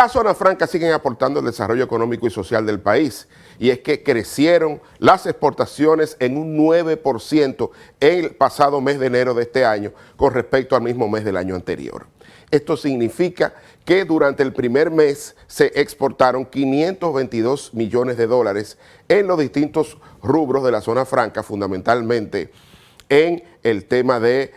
Las zonas francas siguen aportando al desarrollo económico y social del país, y es que crecieron las exportaciones en un 9% el pasado mes de enero de este año con respecto al mismo mes del año anterior. Esto significa que durante el primer mes se exportaron 522 millones de dólares en los distintos rubros de la zona franca, fundamentalmente en el tema de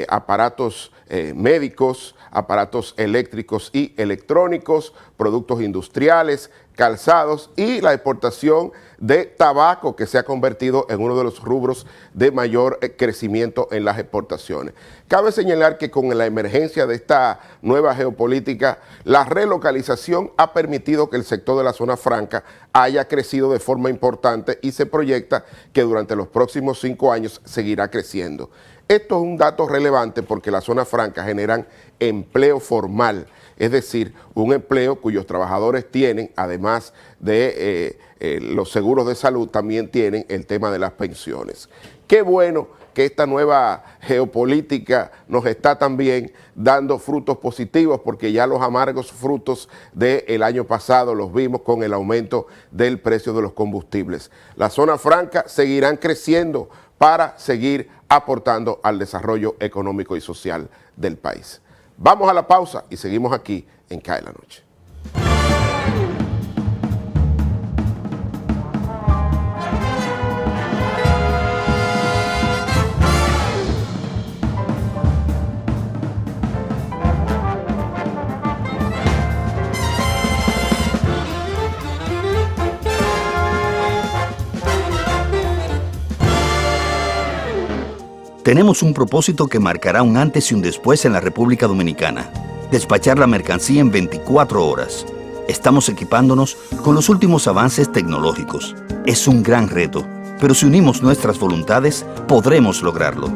aparatos médicos, aparatos eléctricos y electrónicos, productos industriales, calzados y la exportación de tabaco, que se ha convertido en uno de los rubros de mayor crecimiento en las exportaciones. Cabe señalar que con la emergencia de esta nueva geopolítica, la relocalización ha permitido que el sector de la zona franca haya crecido de forma importante y se proyecta que durante los próximos 5 años seguirá creciendo. Esto es un dato relevante porque las zonas francas generan empleo formal, es decir, un empleo cuyos trabajadores tienen, además de los seguros de salud, también tienen el tema de las pensiones. Qué bueno que esta nueva geopolítica nos está también dando frutos positivos, porque ya los amargos frutos del año pasado los vimos con el aumento del precio de los combustibles. Las zonas francas seguirán creciendo para seguir aportando al desarrollo económico y social del país. Vamos a la pausa y seguimos aquí en CAE la Noche. Tenemos un propósito que marcará un antes y un después en la República Dominicana. Despachar la mercancía en 24 horas. Estamos equipándonos con los últimos avances tecnológicos. Es un gran reto, pero si unimos nuestras voluntades, podremos lograrlo.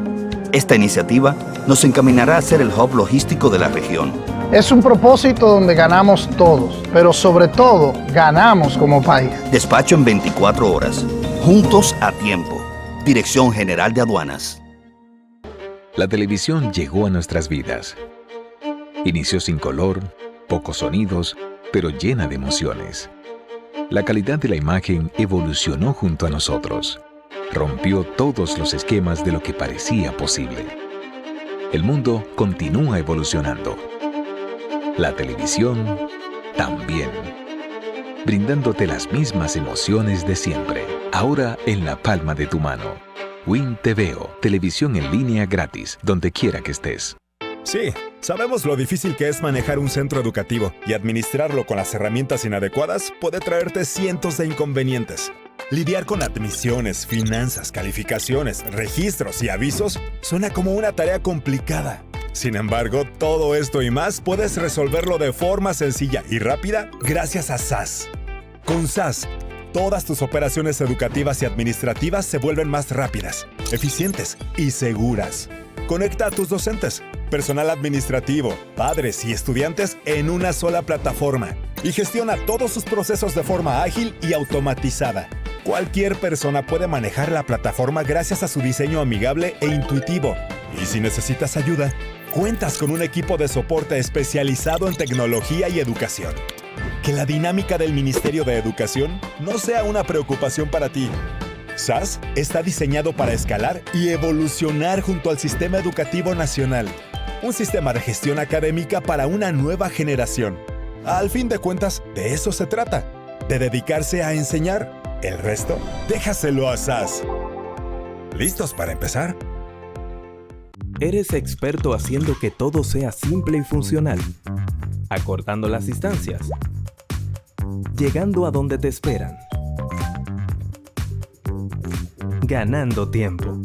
Esta iniciativa nos encaminará a ser el hub logístico de la región. Es un propósito donde ganamos todos, pero sobre todo, ganamos como país. Despacho en 24 horas. Juntos a tiempo. Dirección General de Aduanas. La televisión llegó a nuestras vidas. Inició sin color, pocos sonidos, pero llena de emociones. La calidad de la imagen evolucionó junto a nosotros. Rompió todos los esquemas de lo que parecía posible. El mundo continúa evolucionando. La televisión también. Brindándote las mismas emociones de siempre, ahora en la palma de tu mano. Win TVO, televisión en línea gratis, donde quiera que estés. Sí, sabemos lo difícil que es manejar un centro educativo y administrarlo con las herramientas inadecuadas puede traerte cientos de inconvenientes. Lidiar con admisiones, finanzas, calificaciones, registros y avisos suena como una tarea complicada. Sin embargo, todo esto y más puedes resolverlo de forma sencilla y rápida gracias a SAS. Con SAS, todas tus operaciones educativas y administrativas se vuelven más rápidas, eficientes y seguras. Conecta a tus docentes, personal administrativo, padres y estudiantes en una sola plataforma y gestiona todos sus procesos de forma ágil y automatizada. Cualquier persona puede manejar la plataforma gracias a su diseño amigable e intuitivo. Y si necesitas ayuda, cuentas con un equipo de soporte especializado en tecnología y educación. Que la dinámica del Ministerio de Educación no sea una preocupación para ti. SAS está diseñado para escalar y evolucionar junto al Sistema Educativo Nacional. Un sistema de gestión académica para una nueva generación. Al fin de cuentas, de eso se trata, de dedicarse a enseñar. El resto, déjaselo a SAS. ¿Listos para empezar? Eres experto haciendo que todo sea simple y funcional, acortando las distancias, llegando a donde te esperan, ganando tiempo.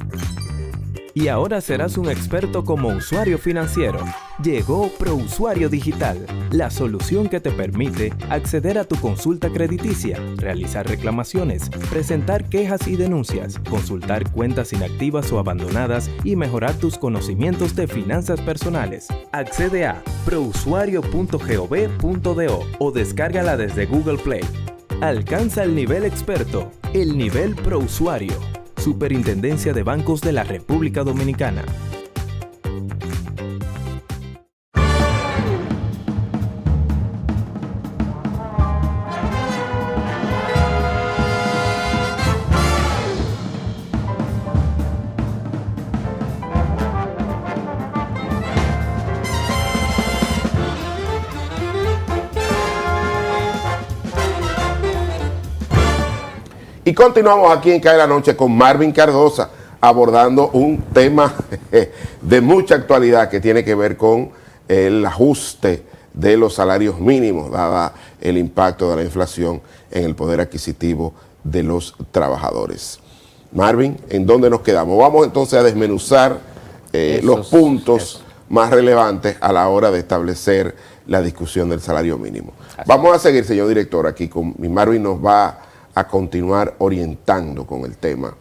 Y ahora serás un experto como usuario financiero. Llegó ProUsuario Digital, la solución que te permite acceder a tu consulta crediticia, realizar reclamaciones, presentar quejas y denuncias, consultar cuentas inactivas o abandonadas y mejorar tus conocimientos de finanzas personales. Accede a prousuario.gov.do o descárgala desde Google Play. Alcanza el nivel experto, el nivel ProUsuario. Superintendencia de Bancos de la República Dominicana. Y continuamos aquí en Cae la Noche con Marvin Cardosa, abordando un tema de mucha actualidad que tiene que ver con el ajuste de los salarios mínimos, dada el impacto de la inflación en el poder adquisitivo de los trabajadores. Marvin, ¿en dónde nos quedamos? Vamos entonces a desmenuzar los puntos más relevantes a la hora de establecer la discusión del salario mínimo. Vamos a seguir, señor director, aquí con mi Marvin nos va a continuar orientando con el tema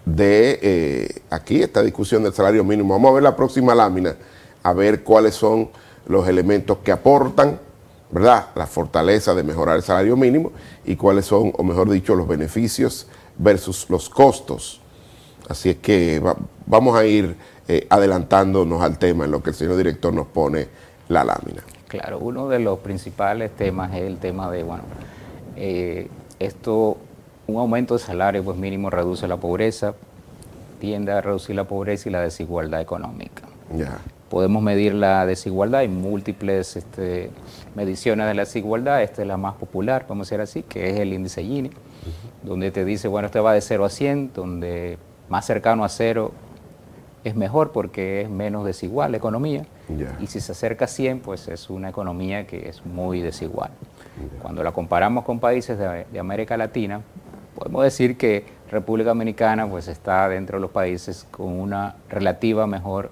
de aquí esta discusión del salario mínimo. Vamos a ver la próxima lámina, a ver cuáles son los elementos que aportan, ¿verdad?, la fortaleza de mejorar el salario mínimo y cuáles son, o mejor dicho, los beneficios versus los costos. Así es que vamos a ir adelantándonos al tema en lo que el señor director nos pone la lámina. Claro, uno de los principales temas es el tema de, bueno, un aumento de salario pues, mínimo reduce la pobreza, tiende a reducir la pobreza y la desigualdad económica. Ya. Podemos medir la desigualdad, hay múltiples mediciones de la desigualdad, esta es la más popular, vamos a decir así, que es el índice Gini, donde te dice, bueno, este va de 0 a 100, donde más cercano a 0 es mejor porque es menos desigual la economía, y si se acerca a 100, pues es una economía que es muy desigual. Cuando la comparamos con países de América Latina, podemos decir que República Dominicana pues está dentro de los países con una relativa mejor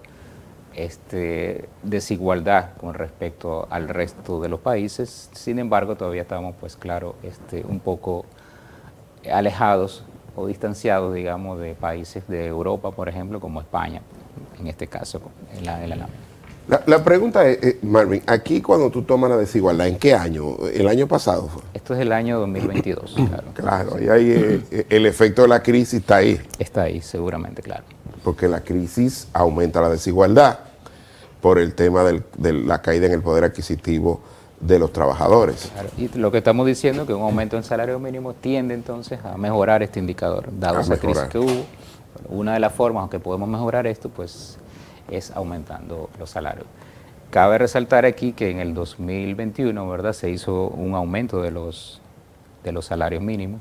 desigualdad con respecto al resto de los países. Sin embargo, todavía estamos, pues claro, un poco alejados o distanciados, digamos, de países de Europa, por ejemplo, como España, en este caso, en la lámina. La pregunta es, Marvin, aquí cuando tú tomas la desigualdad, ¿en qué año? ¿El año pasado fue? Esto es el año 2022, claro. Claro, y ahí el efecto de la crisis está ahí. Está ahí, seguramente, claro. Porque la crisis aumenta la desigualdad por el tema de la caída en el poder adquisitivo de los trabajadores. Claro. Y lo que estamos diciendo es que un aumento en salario mínimo tiende entonces a mejorar este indicador, dado esa crisis que hubo. Una de las formas en que podemos mejorar esto, pues, es aumentando los salarios. Cabe resaltar aquí que en el 2021, ¿verdad?, se hizo un aumento de los salarios mínimos,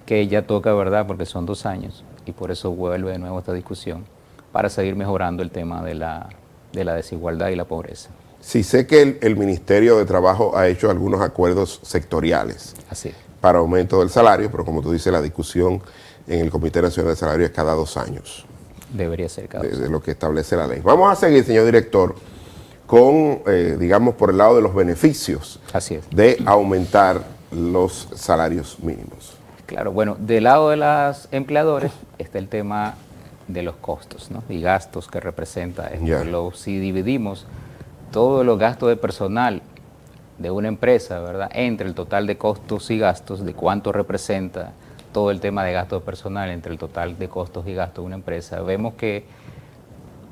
que ya toca, ¿verdad?, porque son 2 años, y por eso vuelve de nuevo esta discusión, para seguir mejorando el tema de la desigualdad y la pobreza. Sí, sé que el Ministerio de Trabajo ha hecho algunos acuerdos sectoriales. Así es. Para aumento del salario, pero como tú dices, la discusión en el Comité Nacional de Salario es cada 2 años. Debería ser cada 2 años. De lo que establece la ley. Vamos a seguir, señor director, con, digamos, por el lado de los beneficios. Así es. De aumentar los salarios mínimos. Claro, bueno, del lado de los empleadores está el tema de los costos, ¿no?, y gastos que representa esto. Si dividimos todos los gastos de personal de una empresa, ¿verdad?, entre el total de costos y gastos, de cuánto representa todo el tema de gastos de personal entre el total de costos y gastos de una empresa, vemos que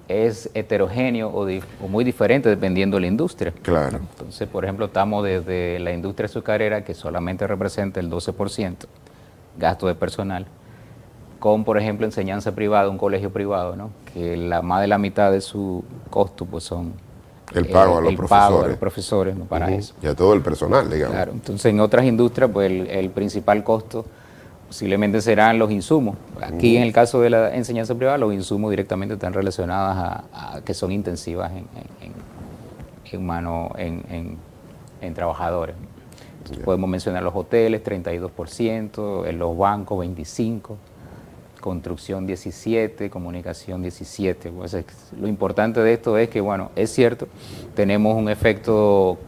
es heterogéneo o muy diferente dependiendo de la industria. Claro. Entonces, por ejemplo, estamos desde la industria azucarera, que solamente representa el 12% gasto de personal, con, por ejemplo, enseñanza privada, un colegio privado, ¿no?, que más de la mitad de su costo pues son el pago a los profesores, ¿no?, para eso. Y a todo el personal, digamos. Claro, entonces en otras industrias pues el principal costo posiblemente serán los insumos. Aquí en el caso de la enseñanza privada, los insumos directamente están relacionados a que son intensivas en trabajadores. Entonces, podemos mencionar los hoteles, 32%, en los bancos, 25%, construcción 17%, comunicación 17%. Pues lo importante de esto es que, bueno, es cierto, tenemos un efecto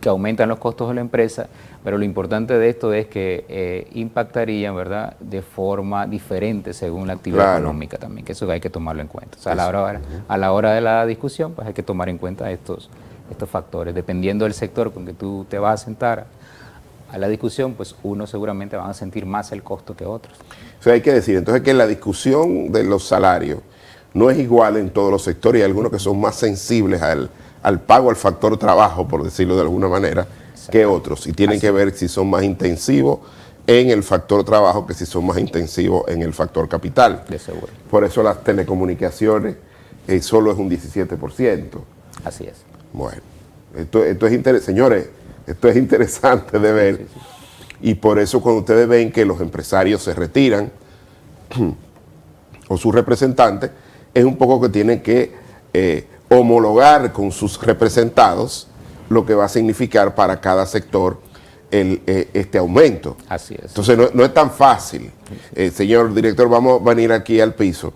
que aumentan los costos de la empresa, pero lo importante de esto es que impactarían, ¿verdad?, de forma diferente según la actividad económica también, que eso hay que tomarlo en cuenta. O sea, a la hora de la discusión, pues hay que tomar en cuenta estos factores. Dependiendo del sector con que tú te vas a sentar a la discusión, pues unos seguramente van a sentir más el costo que otros. O sea, hay que decir entonces que la discusión de los salarios no es igual en todos los sectores, y hay algunos que son más sensibles al pago, al factor trabajo, por decirlo de alguna manera, que otros, y tienen que ver si son más intensivos en el factor trabajo que si son más intensivos en el factor capital. De seguro. Por eso las telecomunicaciones solo es un 17%. Así es. Bueno, esto es interesante, señores, esto es interesante de ver Y por eso cuando ustedes ven que los empresarios se retiran o sus representantes, es un poco que tienen que homologar con sus representados lo que va a significar para cada sector este aumento. Así es. Entonces no es tan fácil. Señor director, vamos a venir aquí al piso.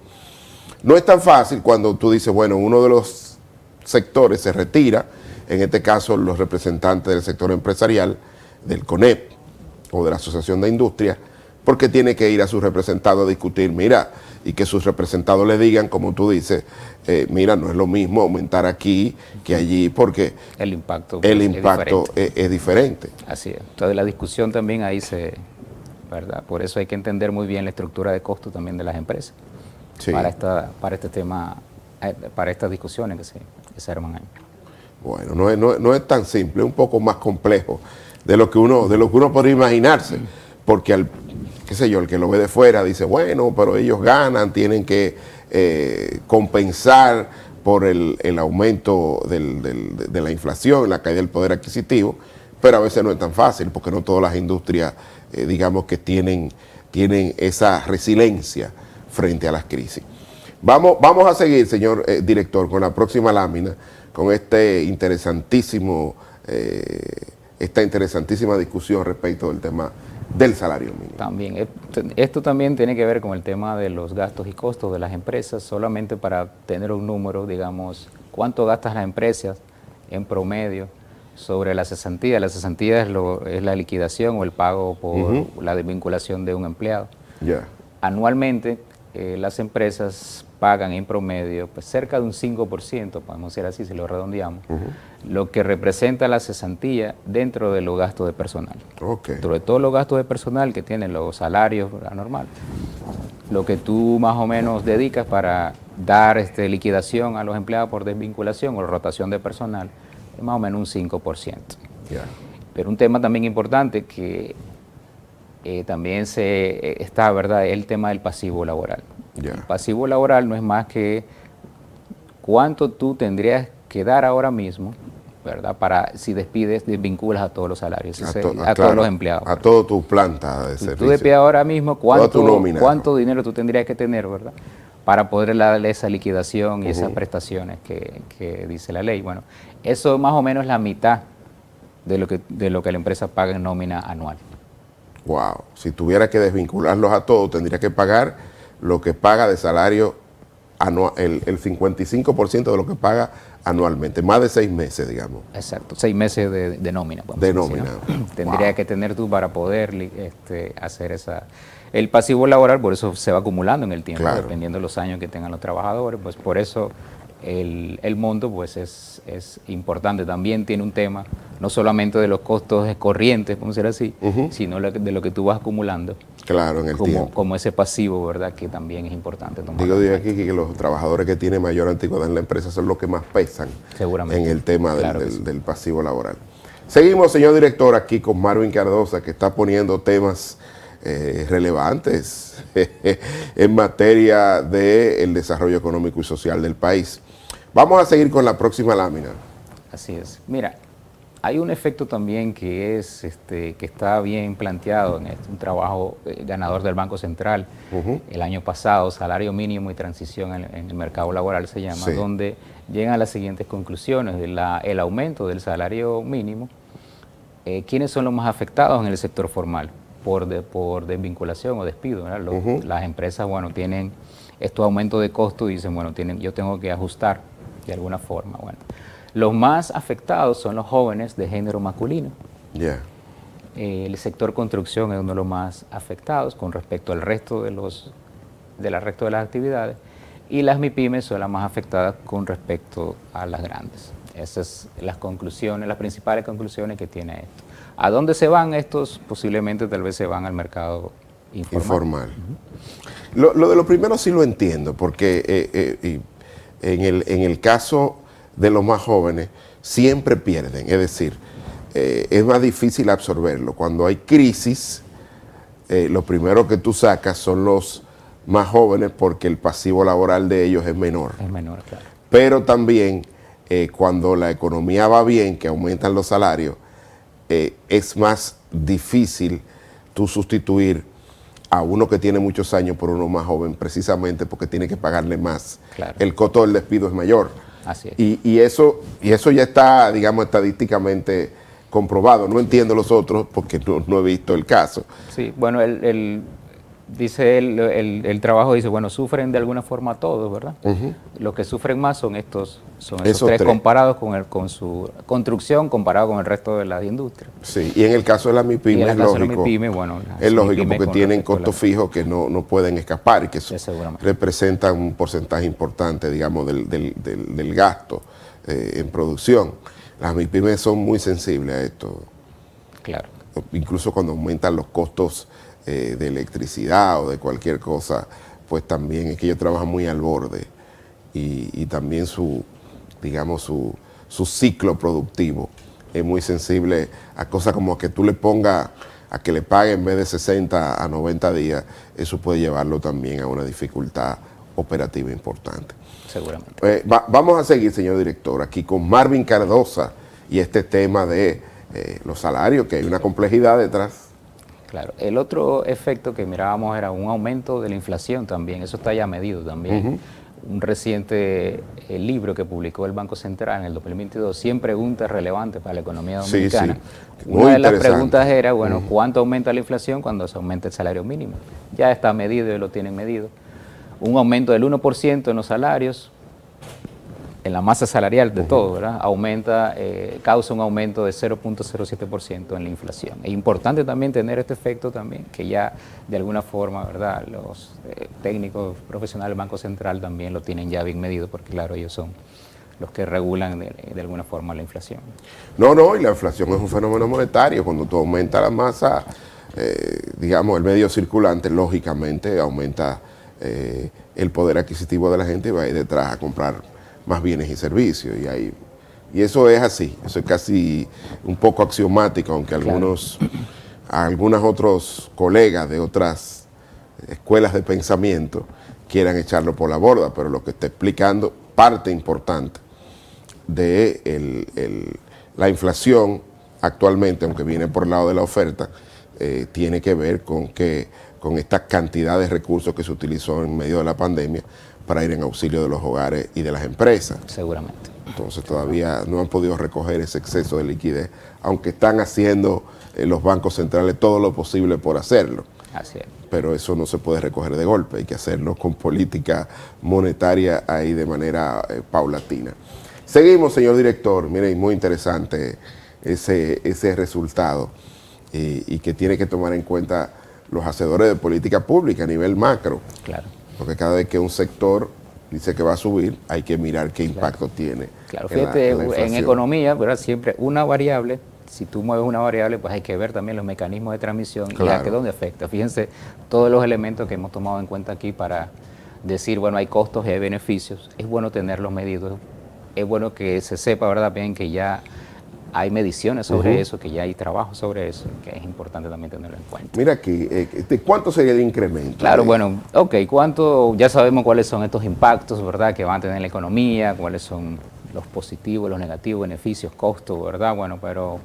No es tan fácil cuando tú dices, bueno, uno de los sectores se retira, en este caso los representantes del sector empresarial, del CONEP o de la Asociación de Industria, porque tiene que ir a sus representados a discutir, mira, y que sus representados le digan, como tú dices, mira, no es lo mismo aumentar aquí que allí, porque el impacto, es diferente. Así es. Entonces la discusión también ahí ¿verdad? Por eso hay que entender muy bien la estructura de costo también de las empresas, Sí. para este tema, para estas discusiones que se arman ahí. Bueno, no es tan simple, es un poco más complejo de lo que uno podría imaginarse, porque qué sé yo, el que lo ve de fuera dice, bueno, pero ellos ganan, tienen que compensar por el aumento de la inflación, la caída del poder adquisitivo, pero a veces no es tan fácil, porque no todas las industrias, digamos que tienen esa resiliencia frente a las crisis. Vamos a seguir, señor director, con la próxima lámina, con esta interesantísima discusión respecto del tema del salario mínimo. También, esto también tiene que ver con el tema de los gastos y costos de las empresas, solamente para tener un número, digamos, cuánto gastan las empresas en promedio sobre la cesantía. La cesantía es la liquidación o el pago por la desvinculación de un empleado. Yeah. Anualmente, las empresas pagan en promedio pues, cerca de un 5%, podemos decir así, si lo redondeamos, lo que representa la cesantía dentro de los gastos de personal. Okay. Sobre todo los gastos de personal que tienen los salarios anormales. Lo que tú más o menos dedicas para dar liquidación a los empleados por desvinculación o rotación de personal es más o menos un 5%. Yeah. Pero un tema también importante que también está, ¿verdad?, el tema del pasivo laboral. Yeah. El pasivo laboral no es más que cuánto tú tendrías que dar ahora mismo, ¿verdad?, para si despides, desvinculas a todos los salarios, a todos los empleados. A toda tu planta de servicio. Tú despides ahora mismo nómina, cuánto dinero tú tendrías que tener, ¿verdad?, para poder darle esa liquidación y esas prestaciones que dice la ley. Bueno, eso es más o menos la mitad de lo que la empresa paga en nómina anual. Wow, si tuviera que desvincularlos a todos, tendría que pagar lo que paga de salario anual, el 55% de lo que paga anualmente, más de 6 meses, digamos. Exacto, 6 meses de nómina. De nómina. ¿No? Tendría que tener tú para poder hacer el pasivo laboral, por eso se va acumulando en el tiempo, claro, dependiendo de los años que tengan los trabajadores, pues por eso el monto pues es importante. También tiene un tema, no solamente de los costos corrientes, vamos a decir así, sino de lo que tú vas acumulando. Claro, en el tiempo. Como ese pasivo, ¿verdad?, que también es importante tomar. Digo aquí que los trabajadores que tienen mayor antigüedad en la empresa son los que más pesan en el tema del pasivo laboral. Seguimos, señor director, aquí con Marvin Cardosa, que está poniendo temas relevantes en materia del desarrollo económico y social del país. Vamos a seguir con la próxima lámina. Así es. Mira, hay un efecto también que está bien planteado en un trabajo ganador del Banco Central el año pasado, Salario Mínimo y Transición en el Mercado Laboral se llama, donde llegan a las siguientes conclusiones: el aumento del salario mínimo. ¿Quiénes son los más afectados en el sector formal por desvinculación o despido, ¿verdad? Las empresas, bueno, tienen estos aumentos de costo y dicen, bueno, yo tengo que ajustar de alguna forma. Bueno, los más afectados son los jóvenes de género masculino. Yeah. El sector construcción es uno de los más afectados con respecto al resto de las actividades, y las MIPYMES son las más afectadas con respecto a las grandes. Esas son las principales conclusiones que tiene esto. ¿A dónde se van estos? Posiblemente tal vez se van al mercado informal. Lo de lo primero sí lo entiendo, porque en el caso de los más jóvenes siempre pierden, es decir, es más difícil absorberlo. Cuando hay crisis, lo primero que tú sacas son los más jóvenes, porque el pasivo laboral de ellos es menor. Es menor, claro. Pero también cuando la economía va bien, que aumentan los salarios, es más difícil tú sustituir a uno que tiene muchos años por uno más joven, precisamente porque tiene que pagarle más. Claro. El costo del despido es mayor. Así es. Y eso ya está, digamos, estadísticamente comprobado. No entiendo los otros porque no he visto el caso. Sí, bueno, dice el trabajo dice, bueno, sufren de alguna forma todos, ¿verdad? Los que sufren más son esos tres comparados con su construcción, comparado con el resto de las industrias. Sí, y en el caso de la MIPYME es lógico. Es lógico porque tienen costos fijos que no pueden escapar y que representan un porcentaje importante, digamos, del gasto en producción. Las MIPYME son muy sensibles a esto. Claro. Incluso cuando aumentan los costos de electricidad o de cualquier cosa, pues también es que ellos trabajan muy al borde y también su ciclo productivo es muy sensible a cosas como que tú le pongas, a que le pague en vez de 60 a 90 días, eso puede llevarlo también a una dificultad operativa importante. Seguramente. Vamos a seguir, señor director, aquí con Marvin Cardosa y este tema de los salarios, que hay una complejidad detrás. Claro. El otro efecto que mirábamos era un aumento de la inflación también, eso está ya medido también. Un reciente libro que publicó el Banco Central en el 2022, 100 preguntas relevantes para la economía dominicana. Sí. Una de las preguntas era, bueno, ¿cuánto aumenta la inflación cuando se aumenta el salario mínimo? Ya está medido y lo tienen medido. Un aumento del 1% en los salarios, en la masa salarial de todo, ¿verdad? Causa un aumento de 0.07% en la inflación. Es importante también tener este efecto también, que ya de alguna forma, ¿verdad? Los técnicos profesionales del Banco Central también lo tienen ya bien medido, porque claro, ellos son los que regulan de alguna forma la inflación. No, y la inflación es un fenómeno monetario. Cuando tú aumentas la masa, digamos, el medio circulante, lógicamente aumenta el poder adquisitivo de la gente y va a ir detrás a comprar más bienes y servicios, y eso es así, eso es casi un poco axiomático, aunque algunos otros colegas de otras escuelas de pensamiento quieran echarlo por la borda, pero lo que está explicando parte importante de la inflación actualmente, aunque viene por el lado de la oferta, tiene que ver con esta cantidad de recursos que se utilizó en medio de la pandemia para ir en auxilio de los hogares y de las empresas. Seguramente. Entonces todavía no han podido recoger ese exceso de liquidez, aunque están haciendo los bancos centrales todo lo posible por hacerlo. Así es. Pero eso no se puede recoger de golpe, hay que hacerlo con política monetaria ahí de manera paulatina. Seguimos, señor director. Miren, muy interesante ese resultado y que tiene que tomar en cuenta los hacedores de política pública a nivel macro. Claro. Porque cada vez que un sector dice que va a subir, hay que mirar qué impacto tiene. Claro, fíjate, en economía, ¿verdad? Siempre una variable, si tú mueves una variable, pues hay que ver también los mecanismos de transmisión y a qué dónde afecta. Fíjense todos los elementos que hemos tomado en cuenta aquí para decir, bueno, hay costos y hay beneficios. Es bueno tenerlos medidos. Es bueno que se sepa, ¿verdad? Bien que ya hay mediciones sobre eso, que ya hay trabajo sobre eso, que es importante también tenerlo en cuenta. Mira aquí, ¿cuánto sería el incremento? Claro, bueno, ya sabemos cuáles son estos impactos, ¿verdad?, que van a tener en la economía, cuáles son los positivos, los negativos, beneficios, costos, ¿verdad? Bueno, pero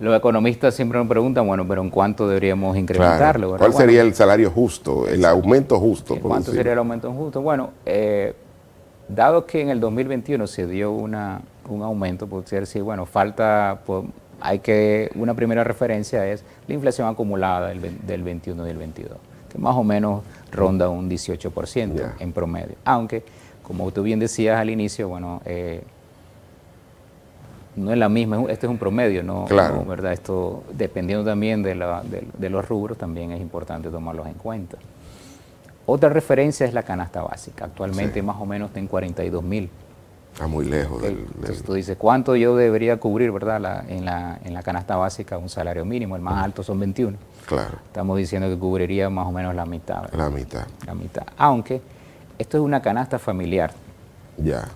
los economistas siempre nos preguntan, bueno, pero ¿en cuánto deberíamos incrementarlo? Claro. ¿Cuál sería el salario justo, el aumento justo? ¿Cuánto sería el aumento justo? Bueno, dado que en el 2021 se dio un aumento, podría decir, bueno, una primera referencia es la inflación acumulada del 21 y del 22, que más o menos ronda un 18% en promedio. Aunque, como tú bien decías al inicio, bueno, no es la misma, este es un promedio, ¿no? Claro. No, ¿verdad? Esto, dependiendo también de los rubros, también es importante tomarlos en cuenta. Otra referencia es la canasta básica. Actualmente más o menos está en 42,000. Está muy lejos Entonces tú dices, ¿cuánto yo debería cubrir, verdad, en la canasta básica un salario mínimo? El más alto son 21. Claro. Estamos diciendo que cubriría más o menos la mitad, ¿verdad? La mitad. La mitad. Aunque esto es una canasta familiar. Ya.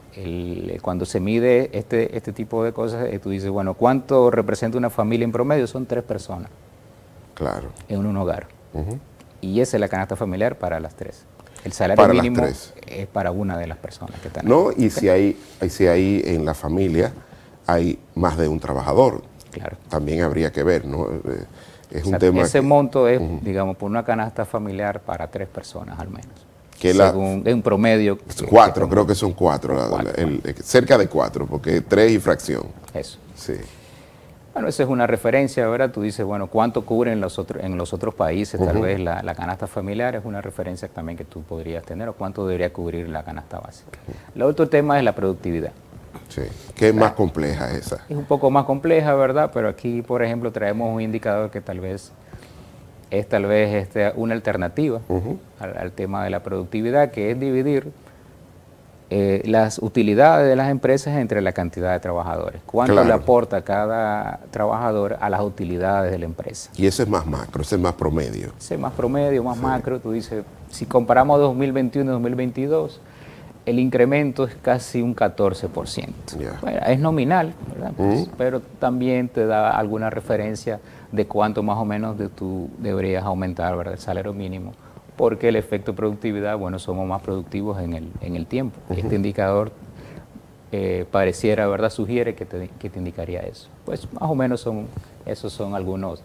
Cuando se mide este tipo de cosas, tú dices, bueno, ¿cuánto representa una familia en promedio? Son 3 personas. Claro. En un hogar. Y esa es la canasta familiar para las 3. El salario mínimo es para una de las personas que están ahí. No, y si hay en la familia hay más de un trabajador. Claro. También habría que ver, ¿no? Es un sea, tema ese que, monto es, digamos, por una canasta familiar para 3 personas al menos. que Según, en promedio. 4, creo que son 4, cerca de 4, porque 3 y fracción. Eso. Sí. Bueno, esa es una referencia, ¿verdad? Tú dices, bueno, ¿cuánto cubren en los otros países? Tal vez la canasta familiar es una referencia también que tú podrías tener, o cuánto debería cubrir la canasta básica. El otro tema es la productividad. Sí, que es más compleja esa. Es un poco más compleja, ¿verdad? Pero aquí, por ejemplo, traemos un indicador que tal vez es una alternativa al tema de la productividad, que es dividir las utilidades de las empresas entre la cantidad de trabajadores. ¿Cuánto le aporta cada trabajador a las utilidades de la empresa? Y ese es más macro, ese es más promedio. Ese es más promedio, más macro. Tú dices, si comparamos 2021 y 2022, el incremento es casi un 14%. Yeah. Bueno, es nominal, ¿verdad? Pero también te da alguna referencia de cuánto más o menos tú deberías aumentar, ¿verdad?, el salario mínimo, porque el efecto beneficio, bueno, somos más productivos en el tiempo. Este indicador pareciera, ¿verdad?, sugiere que te indicaría eso. Pues más o menos esos son algunos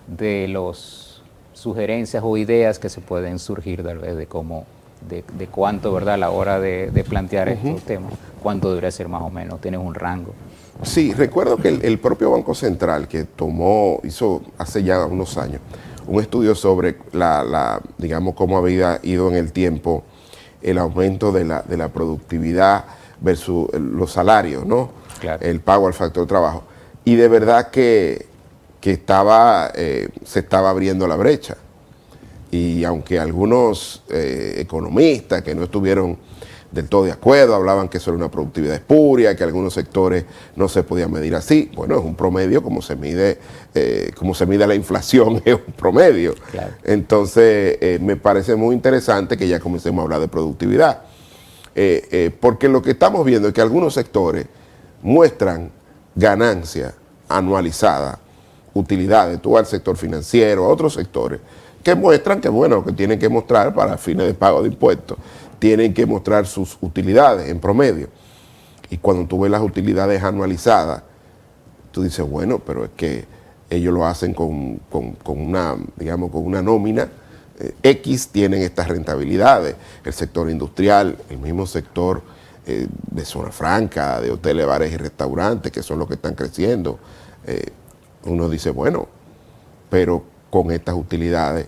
de los sugerencias o ideas que se pueden surgir tal vez de cómo, de cuánto, ¿verdad?, a la hora de plantear estos temas, cuánto debería ser más o menos, tienes un rango. Sí, recuerdo que el propio Banco Central que hizo hace ya unos años un estudio sobre digamos, cómo había ido en el tiempo el aumento de la productividad versus los salarios, ¿no? Claro. El pago al factor trabajo. Y de verdad que se estaba abriendo la brecha. Y aunque algunos economistas que no estuvieron del todo de acuerdo, hablaban que eso era una productividad espuria, que algunos sectores no se podían medir así. Bueno, es un promedio, como se mide la inflación, es un promedio. Claro. Entonces, me parece muy interesante que ya comencemos a hablar de productividad. Porque lo que estamos viendo es que algunos sectores muestran ganancia anualizada, utilidades, tú al sector financiero, a otros sectores, que muestran que, bueno, que tienen que mostrar para fines de pago de impuestos, tienen que mostrar sus utilidades en promedio. Y cuando tú ves las utilidades anualizadas, tú dices, bueno, pero es que ellos lo hacen con una nómina X, tienen estas rentabilidades. El sector industrial, el mismo sector de zona franca, de hoteles, bares y restaurantes, que son los que están creciendo. Uno dice, bueno, pero con estas utilidades,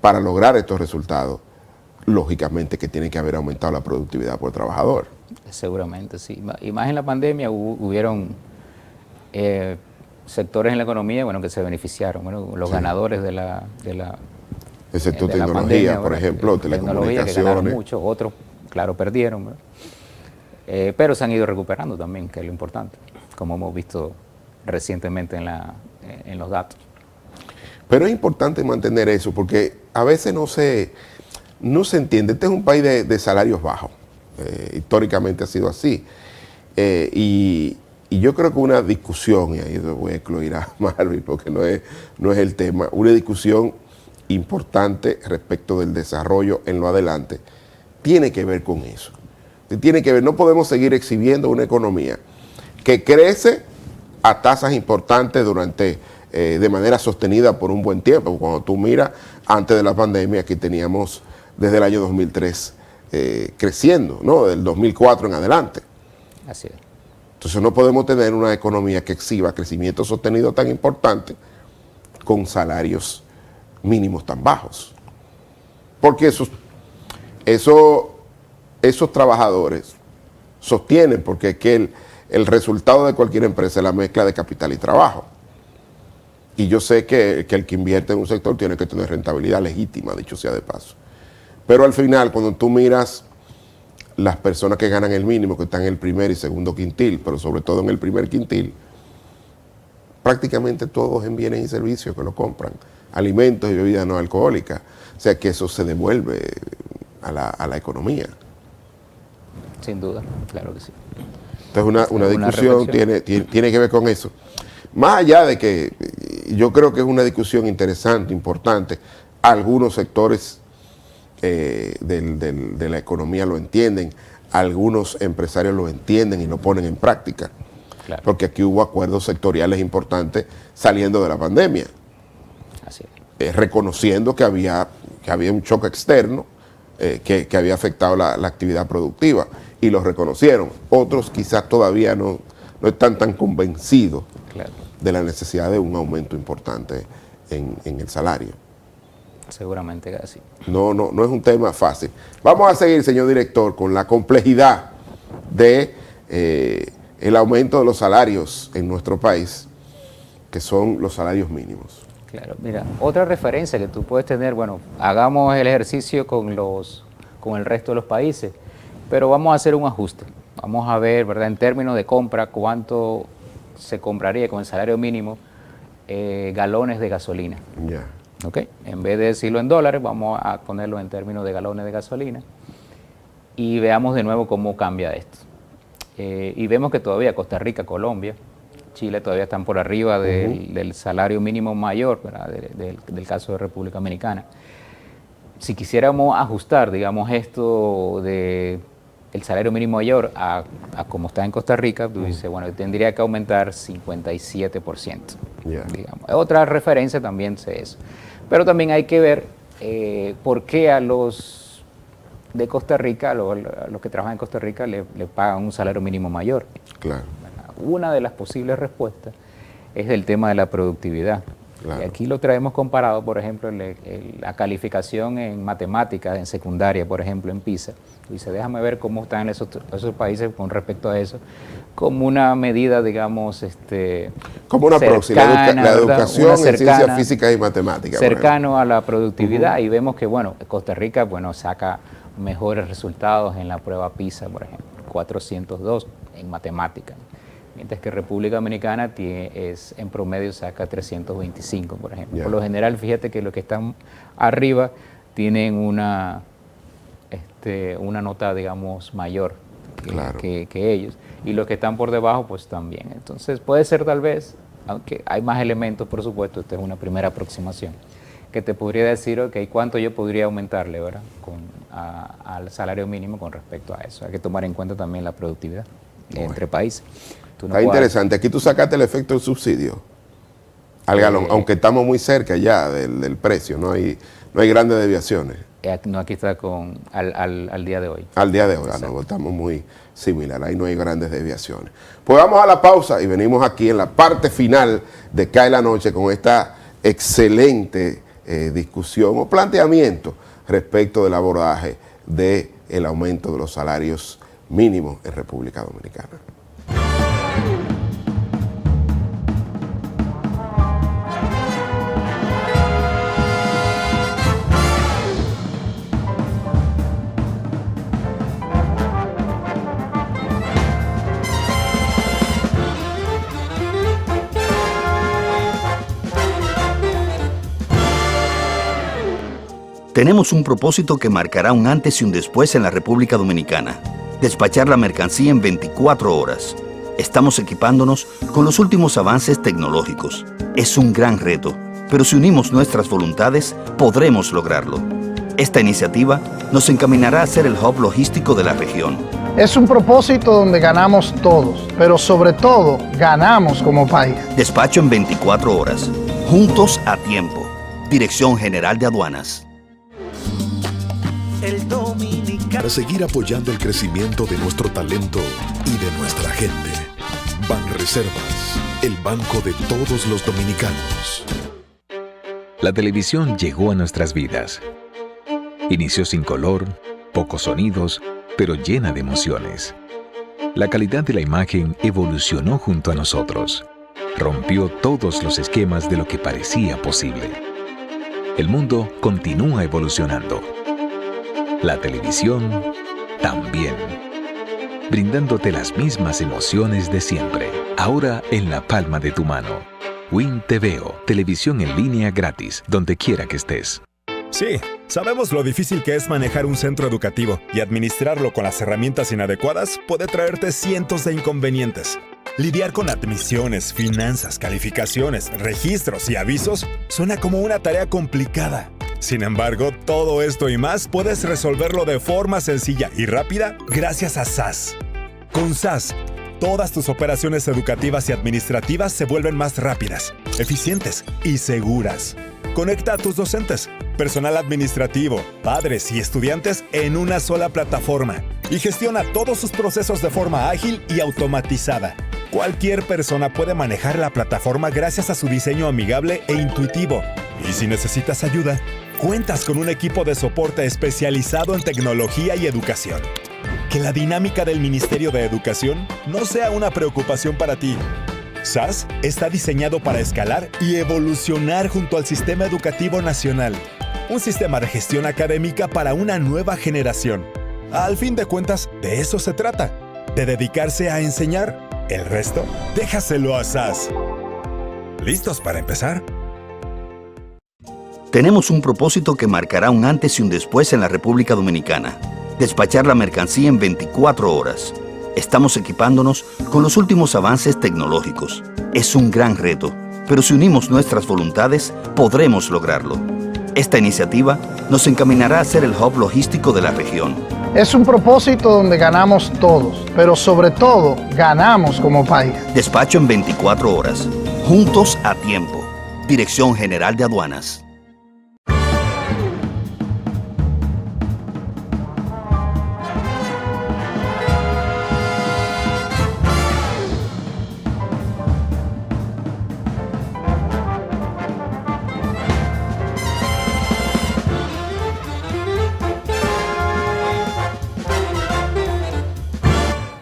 para lograr estos resultados, lógicamente que tiene que haber aumentado la productividad por trabajador. Seguramente, sí. Y más en la pandemia hubieron sectores en la economía, bueno, que se beneficiaron. Bueno, los ganadores de la el sector de la tecnología, pandemia, por ejemplo, telecomunicaciones. Que ganaron mucho, otros, claro, perdieron. Pero se han ido recuperando también, que es lo importante, como hemos visto recientemente en los datos. Pero es importante mantener eso, porque a veces no se entiende. Este es un país de salarios bajos. Históricamente ha sido así. Y yo creo que una discusión, y ahí voy a excluir a Marvin porque no es el tema, una discusión importante respecto del desarrollo en lo adelante, tiene que ver con eso. Tiene que ver, no podemos seguir exhibiendo una economía que crece a tasas importantes de manera sostenida por un buen tiempo. Cuando tú miras, antes de la pandemia, aquí teníamos desde el año 2003 creciendo, ¿no? Del 2004 en adelante. Así es. Entonces no podemos tener una economía que exhiba crecimiento sostenido tan importante con salarios mínimos tan bajos. Porque esos trabajadores sostienen, porque es que el resultado de cualquier empresa es la mezcla de capital y trabajo. Y yo sé que el que invierte en un sector tiene que tener rentabilidad legítima, dicho sea de paso. Pero al final, cuando tú miras las personas que ganan el mínimo, que están en el primer y segundo quintil, pero sobre todo en el primer quintil, prácticamente todos en bienes y servicios que lo compran, alimentos y bebidas no alcohólicas. O sea que eso se devuelve a la economía. Sin duda, claro que sí. Entonces una discusión tiene que ver con eso. Más allá de que yo creo que es una discusión interesante, importante, algunos sectores de la economía lo entienden, algunos empresarios lo entienden y lo ponen en práctica. Claro. porque aquí hubo acuerdos sectoriales importantes saliendo de la pandemia, Así es. reconociendo que había un choque externo que había afectado la actividad productiva, y lo reconocieron. Otros quizás todavía no están tan convencidos Claro. de la necesidad de un aumento importante en el salario. Seguramente que así. No es un tema fácil. Vamos a seguir, señor director, con la complejidad de el aumento de los salarios en nuestro país, que son los salarios mínimos. Claro, mira, otra referencia que tú puedes tener, bueno, hagamos el ejercicio con el resto de los países, pero vamos a hacer un ajuste. Vamos a ver, ¿verdad?, en términos de compra, cuánto se compraría con el salario mínimo galones de gasolina. Ya. ¿Ok? En vez de decirlo en dólares, vamos a ponerlo en términos de galones de gasolina y veamos de nuevo cómo cambia esto. Y vemos que todavía Costa Rica, Colombia, Chile todavía están por arriba del salario mínimo mayor, ¿verdad?, del caso de República Dominicana. Si quisiéramos ajustar, digamos, esto de el salario mínimo mayor a como está en Costa Rica, tú dices, bueno, tendría que aumentar 57%. Yeah. Digamos. Otra referencia también es eso. Pero también hay que ver por qué a los de Costa Rica, a los que trabajan en Costa Rica, le pagan un salario mínimo mayor. Claro. Una de las posibles respuestas es el tema de la productividad. Claro. Y aquí lo traemos comparado, por ejemplo, la calificación en matemáticas, en secundaria, por ejemplo, en PISA. Dice, déjame ver cómo están esos países con respecto a eso, como una medida, digamos, como una proxy, la educación en ciencias físicas y matemáticas. Cercano a la productividad, y vemos que, bueno, Costa Rica, bueno, saca mejores resultados en la prueba PISA, por ejemplo, 402 en matemáticas. Mientras que República Dominicana en promedio saca 325, por ejemplo. Yeah. Por lo general, fíjate que los que están arriba tienen una nota, digamos, mayor Claro. que ellos. Y los que están por debajo, pues también. Entonces, puede ser tal vez, aunque hay más elementos, por supuesto, esta es una primera aproximación, que te podría decir, ok, cuánto yo podría aumentarle, ¿verdad?, al salario mínimo con respecto a eso. Hay que tomar en cuenta también la productividad entre países. Está interesante. Aquí tú sacaste el efecto del subsidio al galón, aunque estamos muy cerca ya del precio, no hay grandes desviaciones. No, aquí está al día de hoy. Al día de hoy, no, estamos muy similares, ahí no hay grandes desviaciones. Pues vamos a la pausa y venimos aquí en la parte final de Cae la Noche con esta excelente discusión o planteamiento respecto del abordaje del aumento de los salarios mínimos en República Dominicana. Tenemos un propósito que marcará un antes y un después en la República Dominicana. Despachar la mercancía en 24 horas. Estamos equipándonos con los últimos avances tecnológicos. Es un gran reto, pero si unimos nuestras voluntades, podremos lograrlo. Esta iniciativa nos encaminará a ser el hub logístico de la región. Es un propósito donde ganamos todos, pero sobre todo ganamos como país. Despacho en 24 horas. Juntos a tiempo. Dirección General de Aduanas. Para seguir apoyando el crecimiento de nuestro talento y de nuestra gente. Banreservas, el banco de todos los dominicanos. La televisión llegó a nuestras vidas. Inició sin color, pocos sonidos, pero llena de emociones. La calidad de la imagen evolucionó junto a nosotros. Rompió todos los esquemas de lo que parecía posible. El mundo continúa evolucionando. La televisión también, brindándote las mismas emociones de siempre, ahora en la palma de tu mano. Win TVO, televisión en línea gratis, donde quiera que estés. Sí, sabemos lo difícil que es manejar un centro educativo y administrarlo con las herramientas inadecuadas puede traerte cientos de inconvenientes. Lidiar con admisiones, finanzas, calificaciones, registros y avisos suena como una tarea complicada. Sin embargo, todo esto y más puedes resolverlo de forma sencilla y rápida gracias a SAS. Con SAS, todas tus operaciones educativas y administrativas se vuelven más rápidas, eficientes y seguras. Conecta a tus docentes, personal administrativo, padres y estudiantes en una sola plataforma y gestiona todos sus procesos de forma ágil y automatizada. Cualquier persona puede manejar la plataforma gracias a su diseño amigable e intuitivo. Y si necesitas ayuda, cuentas con un equipo de soporte especializado en tecnología y educación. Que la dinámica del Ministerio de Educación no sea una preocupación para ti. SAS está diseñado para escalar y evolucionar junto al Sistema Educativo Nacional. Un sistema de gestión académica para una nueva generación. Al fin de cuentas, de eso se trata, de dedicarse a enseñar. El resto, déjaselo a SAS. ¿Listos para empezar? Tenemos un propósito que marcará un antes y un después en la República Dominicana. Despachar la mercancía en 24 horas. Estamos equipándonos con los últimos avances tecnológicos. Es un gran reto, pero si unimos nuestras voluntades, podremos lograrlo. Esta iniciativa nos encaminará a ser el hub logístico de la región. Es un propósito donde ganamos todos, pero sobre todo ganamos como país. Despacho en 24 horas. Juntos a tiempo. Dirección General de Aduanas.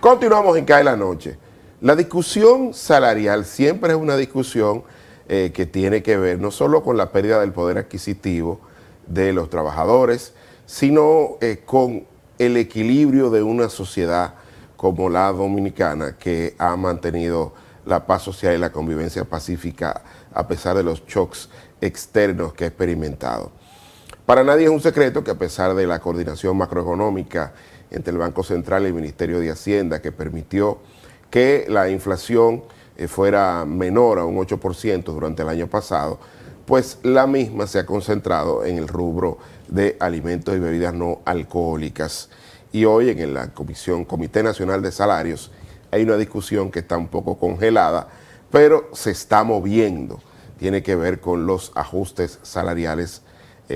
Continuamos en CAE la noche. La discusión salarial siempre es una discusión que tiene que ver no solo con la pérdida del poder adquisitivo de los trabajadores, sino con el equilibrio de una sociedad como la dominicana, que ha mantenido la paz social y la convivencia pacífica a pesar de los shocks externos que ha experimentado. Para nadie es un secreto que a pesar de la coordinación macroeconómica entre el Banco Central y el Ministerio de Hacienda, que permitió que la inflación fuera menor a un 8% durante el año pasado, pues la misma se ha concentrado en el rubro de alimentos y bebidas no alcohólicas. Y hoy en la Comité Nacional de Salarios hay una discusión que está un poco congelada, pero se está moviendo. Tiene que ver con los ajustes salariales,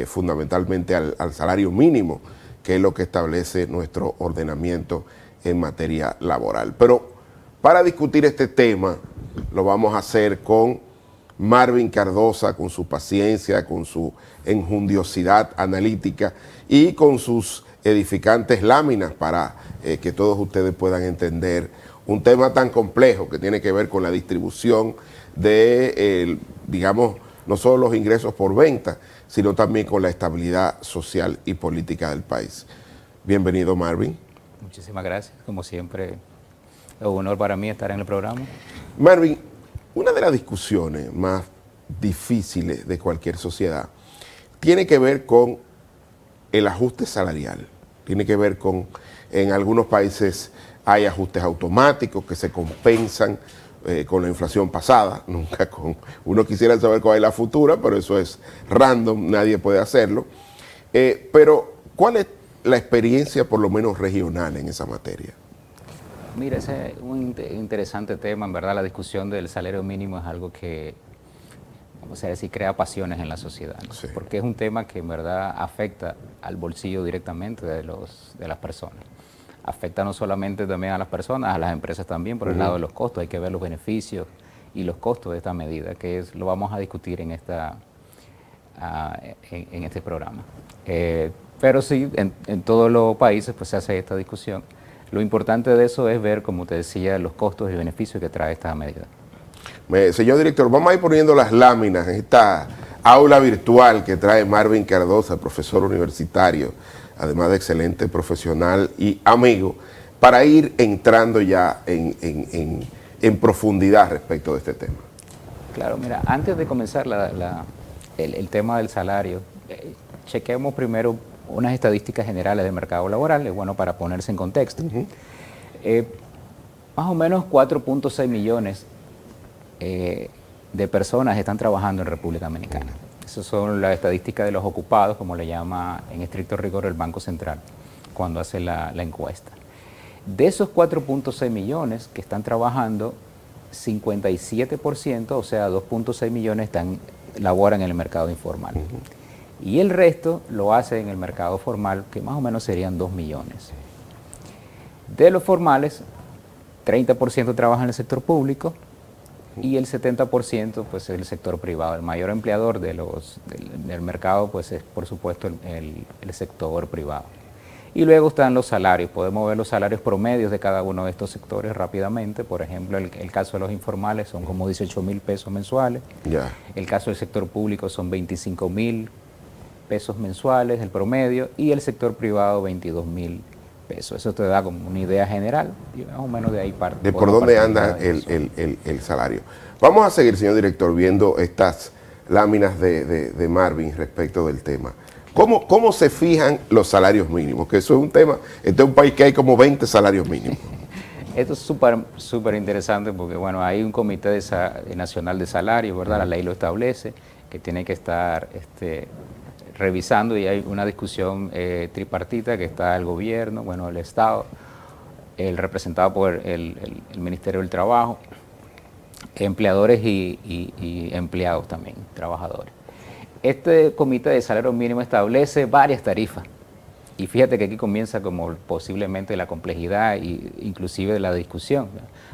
fundamentalmente al salario mínimo, que es lo que establece nuestro ordenamiento en materia laboral. Pero para discutir este tema lo vamos a hacer con Marvin Cardosa, con su paciencia, con su enjundiosidad analítica y con sus edificantes láminas para que todos ustedes puedan entender un tema tan complejo que tiene que ver con la distribución de, digamos, no solo los ingresos por venta, sino también con la estabilidad social y política del país. Bienvenido, Marvin. Muchísimas gracias. Como siempre, es un honor para mí estar en el programa. Marvin, una de las discusiones más difíciles de cualquier sociedad tiene que ver con el ajuste salarial. Tiene que ver con, en algunos países hay ajustes automáticos que se compensan con la inflación pasada, nunca con... Uno quisiera saber cuál es la futura, pero eso es random, nadie puede hacerlo. Pero, ¿cuál es la experiencia, por lo menos regional, en esa materia? Mira, ese es un interesante tema. En verdad, la discusión del salario mínimo es algo que, vamos a decir, crea pasiones en la sociedad, ¿no? Sí. Porque es un tema que en verdad afecta al bolsillo directamente de las personas. Afecta no solamente también a las personas, a las empresas también, por el lado de los costos. Hay que ver los beneficios y los costos de esta medida, que lo vamos a discutir en este programa. Pero sí, en todos los países pues se hace esta discusión. Lo importante de eso es ver, como te decía, los costos y beneficios que trae esta medida. Señor director, vamos a ir poniendo las láminas en esta aula virtual que trae Marvin Cardosa, profesor universitario, además de excelente profesional y amigo, para ir entrando ya en profundidad respecto de este tema. Claro, mira, antes de comenzar el tema del salario, chequemos primero unas estadísticas generales del mercado laboral, es bueno para ponerse en contexto. Más o menos 4.6 millones de personas están trabajando en República Dominicana. Esas son las estadísticas de los ocupados, como le llama en estricto rigor el Banco Central, cuando hace la encuesta. De esos 4.6 millones que están trabajando, 57%, o sea, 2.6 millones laboran en el mercado informal. Y el resto lo hace en el mercado formal, que más o menos serían 2 millones. De los formales, 30% trabaja en el sector público y el 70% pues es el sector privado. El mayor empleador del mercado pues es por supuesto el sector privado. Y luego están los salarios. Podemos ver los salarios promedios de cada uno de estos sectores rápidamente. Por ejemplo, el caso de los informales son como 18,000 pesos mensuales. El caso del sector público son 25,000 pesos mensuales, el promedio, y el sector privado 22,000 pesos. Eso te da como una idea general y más o menos de ahí parte. De por dónde anda el salario. Vamos a seguir, señor director, viendo estas láminas de Marvin respecto del tema. ¿Cómo se fijan los salarios mínimos? Que eso es un tema, este es un país que hay como 20 salarios mínimos. Esto es súper interesante porque, bueno, hay un comité nacional de salarios, ¿verdad? La ley lo establece, que tiene que estar revisando, y hay una discusión tripartita que está el gobierno, bueno, el Estado, representado por el Ministerio del Trabajo, empleadores y empleados también, trabajadores. Este comité de salario mínimo establece varias tarifas. Y fíjate que aquí comienza como posiblemente la complejidad e inclusive de la discusión.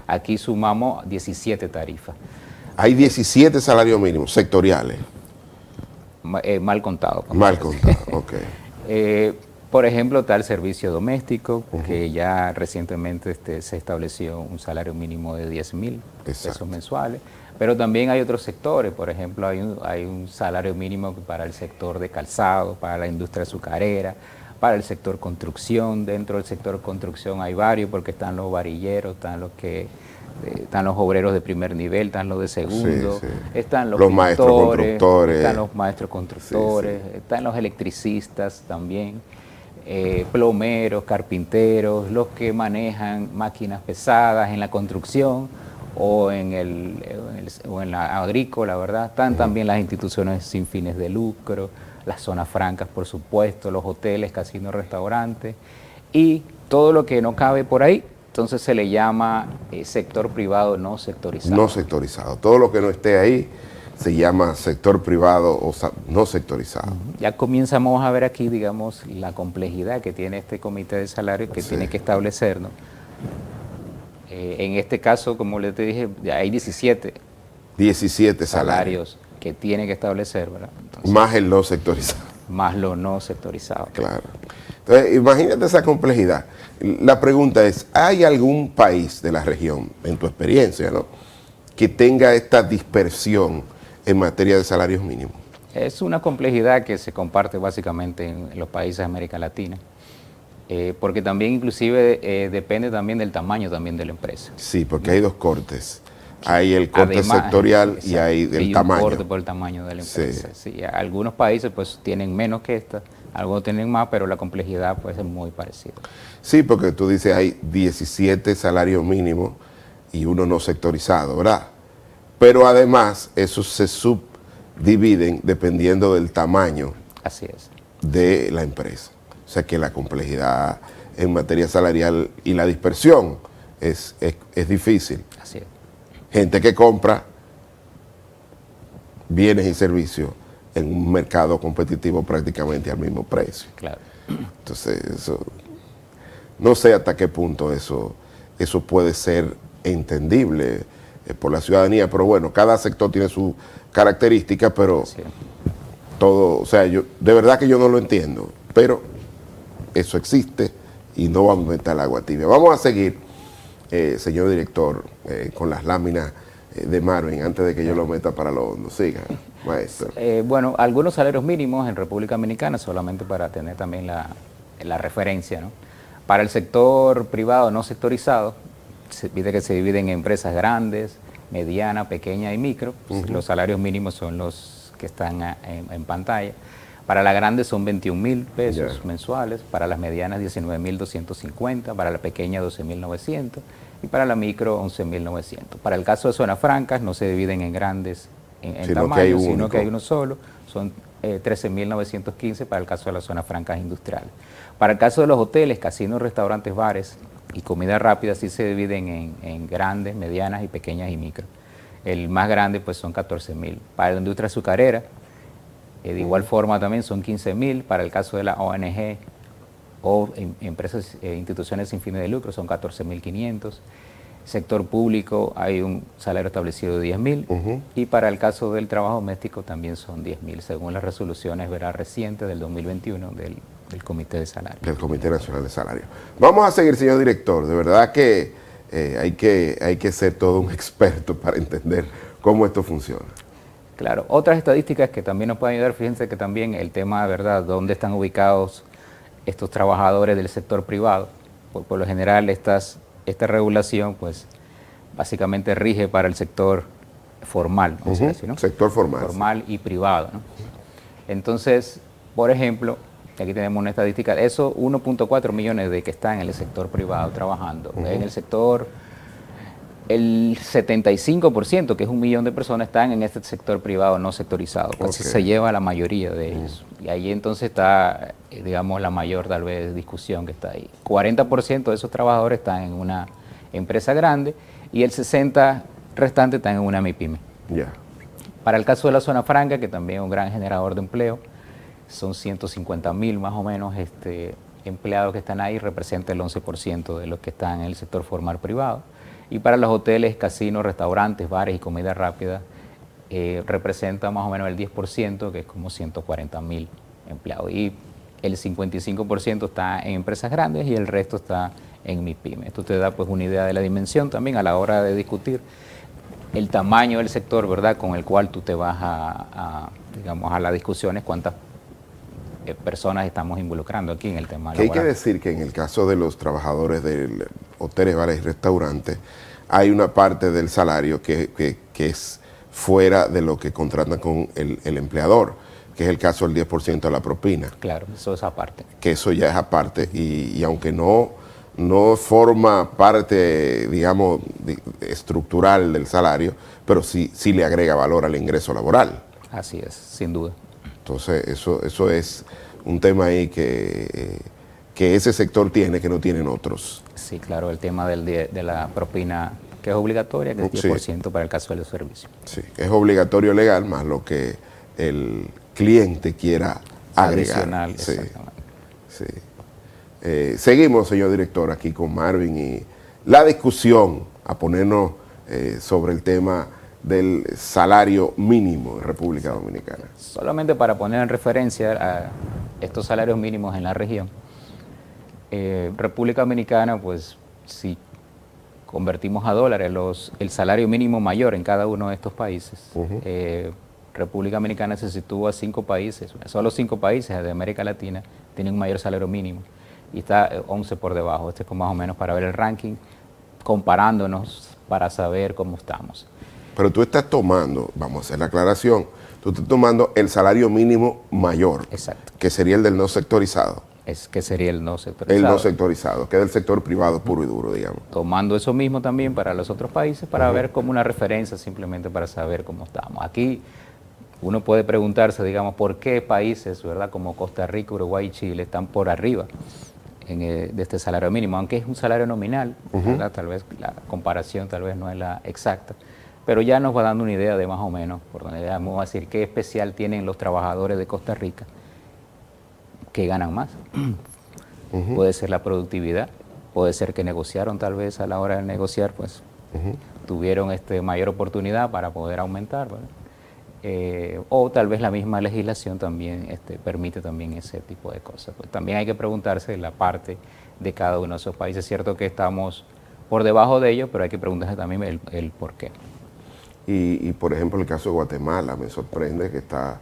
Aquí sumamos 17 tarifas. Hay 17 salarios mínimos sectoriales. Mal contado. Mal contado, ok. Por ejemplo, está el servicio doméstico, que ya recientemente se estableció un salario mínimo de 10,000 pesos mensuales. Pero también hay otros sectores, por ejemplo, hay un salario mínimo para el sector de calzado, para la industria azucarera, para el sector construcción. Dentro del sector construcción hay varios, porque están los varilleros, están los obreros de primer nivel, están los de segundo, están los maestros constructores, están los maestros constructores, están los electricistas también, plomeros, carpinteros, los que manejan máquinas pesadas en la construcción o en la agrícola, ¿verdad? Están también las instituciones sin fines de lucro, las zonas francas, por supuesto, los hoteles, casinos, restaurantes, y todo lo que no cabe por ahí, entonces se le llama sector privado no sectorizado. No sectorizado. Todo lo que no esté ahí se llama sector privado o no sectorizado. Ya comenzamos a ver aquí, digamos, la complejidad que tiene este comité de salarios que tiene que establecer, ¿no? En este caso, como les dije, hay 17 salarios que tiene que establecer, ¿verdad? Entonces, más el no sectorizado. Más lo no sectorizado. Claro. Entonces, imagínate esa complejidad. La pregunta es, ¿hay algún país de la región, en tu experiencia, ¿no?, que tenga esta dispersión en materia de salarios mínimos? Es una complejidad que se comparte básicamente en los países de América Latina. Porque también inclusive depende también del tamaño también de la empresa. Sí, porque hay dos cortes. Hay el corte además, sectorial y hay el tamaño. Corte por el tamaño de la empresa. Sí, algunos países pues tienen menos que esta, algunos tienen más, pero la complejidad pues es muy parecida. Sí, porque tú dices hay 17 salarios mínimos y uno no sectorizado, ¿verdad? Pero además esos se subdividen dependiendo del tamaño. Así es. De la empresa. O sea que la complejidad en materia salarial y la dispersión es difícil. Así es. Gente que compra bienes y servicios en un mercado competitivo prácticamente al mismo precio. Claro. Entonces, eso, no sé hasta qué punto eso puede ser entendible por la ciudadanía, pero bueno, cada sector tiene su característica, pero todo, o sea, de verdad que yo no lo entiendo, pero eso existe y no vamos a meter el agua tibia. Vamos a seguir, señor director, con las láminas de Marvin, antes de que yo lo meta para lo hondo. Siga, maestro. Bueno, algunos salarios mínimos en República Dominicana, solamente para tener también la referencia, ¿no? Para el sector privado no sectorizado, se pide que se dividen en empresas grandes, mediana, pequeña y micro. Los salarios mínimos son los que están en pantalla. Para las grandes son 21,000 pesos mensuales, para las medianas 19,250, para la pequeña 12,900 y para la micro 11,900. Para el caso de zonas francas no se dividen en grandes en tamaño, sino que hay uno solo, son 13,915 para el caso de las zonas francas industriales. Para el caso de los hoteles, casinos, restaurantes, bares, y comida rápida sí se dividen en grandes, medianas y pequeñas y micro. El más grande pues son 14.000. Para la industria azucarera, de igual forma también son 15.000. Para el caso de la ONG o empresas, instituciones sin fines de lucro son 14.500. Sector público hay un salario establecido de 10.000 y para el caso del trabajo doméstico también son 10.000, según las resoluciones recientes del 2021 del Comité de Salario. Del Comité Nacional de Salario. Vamos a seguir, señor director. De verdad que hay que ser todo un experto para entender cómo esto funciona. Claro, otras estadísticas que también nos pueden ayudar, fíjense que también el tema, ¿verdad?, dónde están ubicados estos trabajadores del sector privado. Por lo general esta regulación pues básicamente rige para el sector formal, vamos a decir, ¿no? Sector formal. Formal y privado, ¿no? Entonces, por ejemplo, aquí tenemos una estadística, esos 1.4 millones de que están en el sector privado trabajando. En el sector, el 75%, que es 1 millón de personas, están en este sector privado no sectorizado. Casi se lleva la mayoría de ellos. Y ahí entonces está, digamos, la mayor tal vez discusión que está ahí. 40% de esos trabajadores están en una empresa grande y el 60% restante están en una MIPYME. Para el caso de la zona franca, que también es un gran generador de empleo, son 150.000 más o menos empleados que están ahí, representa el 11% de los que están en el sector formal privado. Y para los hoteles, casinos, restaurantes, bares y comida rápida, representa más o menos el 10%, que es como 140.000 empleados. Y el 55% está en empresas grandes y el resto está en MIPYME. Esto te da pues una idea de la dimensión también a la hora de discutir el tamaño del sector, ¿verdad?, con el cual tú te vas digamos, a las discusiones, cuántas personas estamos involucrando aquí en el tema laboral. Hay que decir que en el caso de los trabajadores de hoteles, bares y restaurantes, hay una parte del salario que es fuera de lo que contratan con el empleador, que es el caso del 10% de la propina. Claro, eso es aparte. Que eso ya es aparte y aunque no forma parte, digamos, estructural del salario, pero sí le agrega valor al ingreso laboral. Así es, sin duda. Entonces, eso es un tema ahí que ese sector tiene, que no tienen otros. Sí, claro, el tema de la propina, que es obligatoria, que es 10% para el caso de los servicios. Sí, es obligatorio legal, más lo que el cliente quiera agregar. Adicional, exactamente. Sí. Seguimos, señor director, aquí con Marvin y la discusión a ponernos sobre el tema del salario mínimo en República Dominicana. Solamente para poner en referencia a estos salarios mínimos en la región, República Dominicana, pues si convertimos a dólares el salario mínimo mayor en cada uno de estos países, República Dominicana se sitúa a 5 países, solo 5 países de América Latina tienen un mayor salario mínimo y está 11 por debajo. Este es más o menos para ver el ranking, comparándonos para saber cómo estamos. Pero tú estás tomando, vamos a hacer la aclaración, tú estás tomando el salario mínimo mayor, exacto, que sería el del no sectorizado. Que sería el no sectorizado. El no sectorizado, que es del sector privado puro y duro, digamos. Tomando eso mismo también para los otros países, para ver como una referencia, simplemente para saber cómo estamos. Aquí uno puede preguntarse, digamos, por qué países, ¿verdad?, como Costa Rica, Uruguay y Chile están por arriba de este salario mínimo, aunque es un salario nominal, ¿verdad? Tal vez la comparación tal vez no es la exacta, pero ya nos va dando una idea de más o menos, por donde vamos a decir, qué especial tienen los trabajadores de Costa Rica que ganan más. Puede ser la productividad, puede ser que negociaron tal vez a la hora de negociar, pues tuvieron mayor oportunidad para poder aumentar, ¿verdad? O tal vez la misma legislación también permite también ese tipo de cosas. Pues también hay que preguntarse la parte de cada uno de esos países. Es cierto que estamos por debajo de ellos, pero hay que preguntarse también el por qué. Y por ejemplo, el caso de Guatemala me sorprende que está